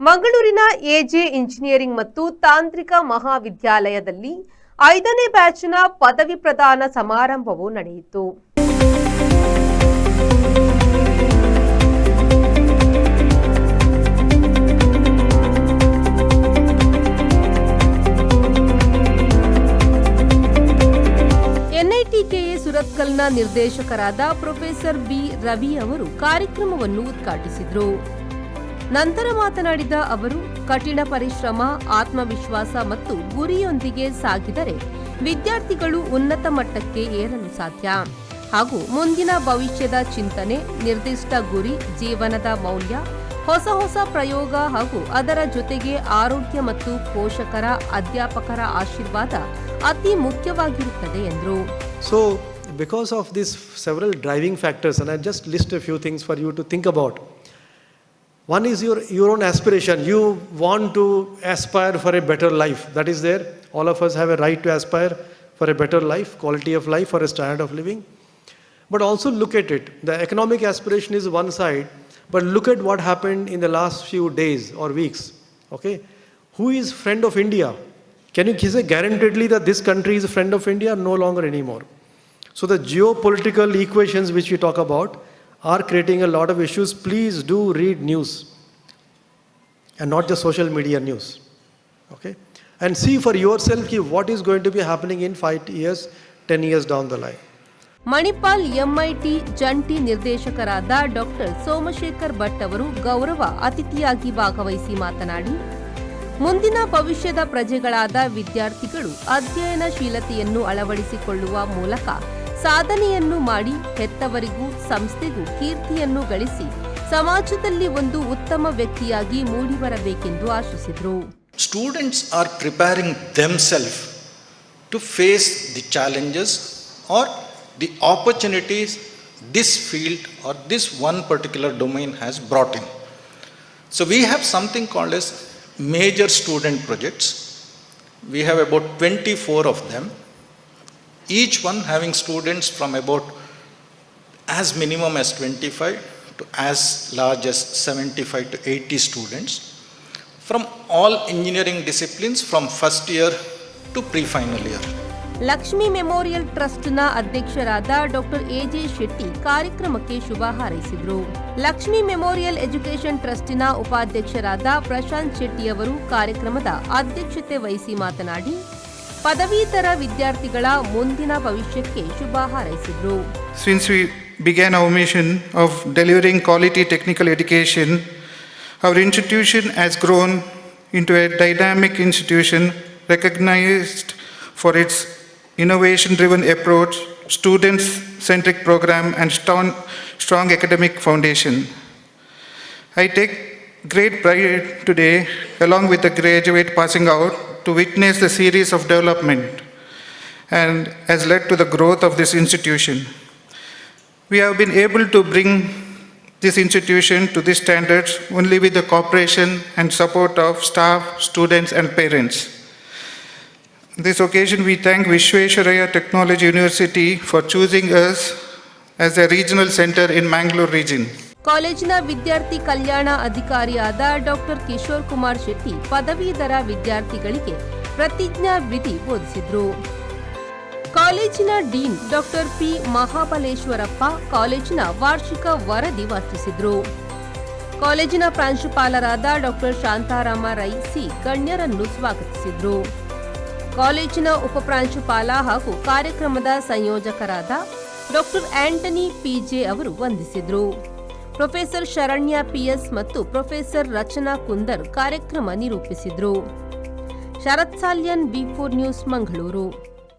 ಮಂಗಳೂರಿನ AJ engineering ಮತ್ತು ತಾಂತ್ರಿಕ ಮಹಾವಿದ್ಯಾಲಯದಲ್ಲಿ 5ನೇ ಬ್ಯಾಚ್ನ ಪದವಿ ಪ್ರದಾನ ಸಮಾರಂಭವು ನಡೆಯಿತು. ಎನ್ಐಟಿಕೆಎ ಸುರತ್ಕಲ್ನ ನಿರ್ದೇಶಕರಾದ ಪ್ರೊಫೆಸರ್ ಬಿ ರವಿ ಅವರು ಕಾರ್ಯಕ್ರಮವನ್ನು ಉದ್ಘಾಟಿಸಿದರು. ನಂತರ ಮಾತನಾಡಿದ ಅವರು, ಕಠಿಣ ಪರಿಶ್ರಮ, ಆತ್ಮವಿಶ್ವಾಸ ಮತ್ತು ಗುರಿಯೊಂದಿಗೆ ಸಾಗಿದರೆ ವಿದ್ಯಾರ್ಥಿಗಳು ಉನ್ನತ ಮಟ್ಟಕ್ಕೆ ಏರಲು ಸಾಧ್ಯ ಹಾಗೂ ಮುಂದಿನ ಭವಿಷ್ಯದ ಚಿಂತನೆ, ನಿರ್ದಿಷ್ಟ ಗುರಿ, ಜೀವನದ ಮೌಲ್ಯ, ಹೊಸ ಪ್ರಯೋಗ ಹಾಗೂ ಅದರ ಜೊತೆಗೆ ಆರೋಗ್ಯ ಮತ್ತು ಪೋಷಕರ, ಅಧ್ಯಾಪಕರ ಆಶೀರ್ವಾದ ಅತಿ ಮುಖ್ಯವಾಗಿರುತ್ತದೆ ಎಂದರು. So, because of these several driving factors, and I just list a few things for you to think about. One is your own aspiration. You want to aspire for a better life. That is there. All of us have a right to aspire for a better life, quality of life, for a standard of living. But also look at it. The economic aspiration is one side, but look at what happened in the last few days or weeks. Okay? Who is friend of India? Can you say guaranteedly that this country is a friend of India? No longer anymore. So the geopolitical equations which we talk about are creating a lot of issues. Please do read news and not just social media news. Okay? And see for yourself what is going to be happening in 5 years, 10 years down the line. Manipal MIT ಜಂಟಿ ನಿರ್ದೇಶಕರಾದ doctor Somashekar Bhat ಅವರು ಗೌರವ ಅತಿಥಿಯಾಗಿ ಭಾಗವಹಿಸಿ ಮಾತನಾಡಿ, ಮುಂದಿನ ಭವಿಷ್ಯದ ಪ್ರಜೆಗಳಾದ ವಿದ್ಯಾರ್ಥಿಗಳು ಅಧ್ಯಯನಶೀಲತೆಯನ್ನು ಅಳವಡಿಸಿಕೊಳ್ಳುವ ಮೂಲಕ ಸಾಧನೆಯನ್ನು ಮಾಡಿ ಹೆತ್ತವರಿಗೂ ಸಂಸ್ಥೆಗೂ ಕೀರ್ತಿಯನ್ನು ಗಳಿಸಿ ಸಮಾಜದಲ್ಲಿ ಒಂದು ಉತ್ತಮ ವ್ಯಕ್ತಿಯಾಗಿ ಮೂಡಿಬರಬೇಕೆಂದು ಆಶಿಸಿದರು. Students are preparing themselves to face the challenges or the opportunities this field or this one particular domain has brought in. So we have something called as major student projects. We have about 24 of them. Each one having students from about as minimum as 25 to as large as 75 to 80 students from all engineering disciplines from first year to pre-final year. Lakshmi memorial ಟ್ರಸ್ಟ್ನ ಅಧ್ಯಕ್ಷರಾದ doctor AJ Shetty ಕಾರ್ಯಕ್ರಮಕ್ಕೆ ಶುಭ ಹಾರೈಸಿದರು. Lakshmi memorial education ಟ್ರಸ್ಟಿನ ಉಪಾಧ್ಯಕ್ಷರಾದ ಪ್ರಶಾಂತ್ ಶೆಟ್ಟಿ ಅವರು ಕಾರ್ಯಕ್ರಮದ ಅಧ್ಯಕ್ಷತೆ ವಹಿಸಿ ಮಾತನಾಡಿ, ಪದವೀಧರ ವಿದ್ಯಾರ್ಥಿಗಳ ಮುಂದಿನ ಭವಿಷ್ಯಕ್ಕೆ ಶುಭ ಹಾರೈಸಿದರು. Since we began our mission of delivering quality technical education, our institution has grown into a dynamic institution recognized for its innovation-driven approach, student-centric program, and strong academic foundation. I take great pride today, along with the graduate passing out, to witness the series of development and has led to the growth of this institution. We have been able to bring this institution to these standards only with the cooperation and support of staff, students, and parents. On this occasion, we thank Vishwesvaraya Technology University for choosing us as a regional center in Mangalore region. ಕಾಲೇಜಿನ ವಿದ್ಯಾರ್ಥಿ ಕಲ್ಯಾಣ ಅಧಿಕಾರಿಯಾದ doctor Kishore Kumar Shetty ಪದವೀಧರ ವಿದ್ಯಾರ್ಥಿಗಳಿಗೆ ಪ್ರತಿಜ್ಞಾ ವಿಧಿ ಬೋಧಿಸಿದರು. ಕಾಲೇಜಿನ dean doctor P Mahabaleshwarappa ಕಾಲೇಜಿನ ವಾರ್ಷಿಕ ವರದಿ ವಾಚಿಸಿದರು. ಕಾಲೇಜಿನ ಪ್ರಾಂಶುಪಾಲರಾದ ಡಾಕ್ಟರ್ ಶಾಂತಾರಾಮ ರೈ ಸಿ ಗಣ್ಯರನ್ನು ಸ್ವಾಗತಿಸಿದರು. ಕಾಲೇಜಿನ ಉಪಪ್ರಾಂಶುಪಾಲ ಹಾಗೂ ಕಾರ್ಯಕ್ರಮದ ಸಂಯೋಜಕರಾದ ಡಾಕ್ಟರ್ ಆಂಟನಿ ಪಿಜೆ ಅವರು ವಂದಿಸಿದರು. ಪ್ರೊಫೆಸರ್ ಶರಣ್ಯ ಪಿಎಸ್ ಮತ್ತು ಪ್ರೊಫೆಸರ್ ರಚನಾ ಕುಂದರ್ ಕಾರ್ಯಕ್ರಮ ನಿರೂಪಿಸಿದರು. ಶರತ್ ಸಾಲ್ಯನ್, B4 ನ್ಯೂಸ್, ಮಂಗಳೂರು.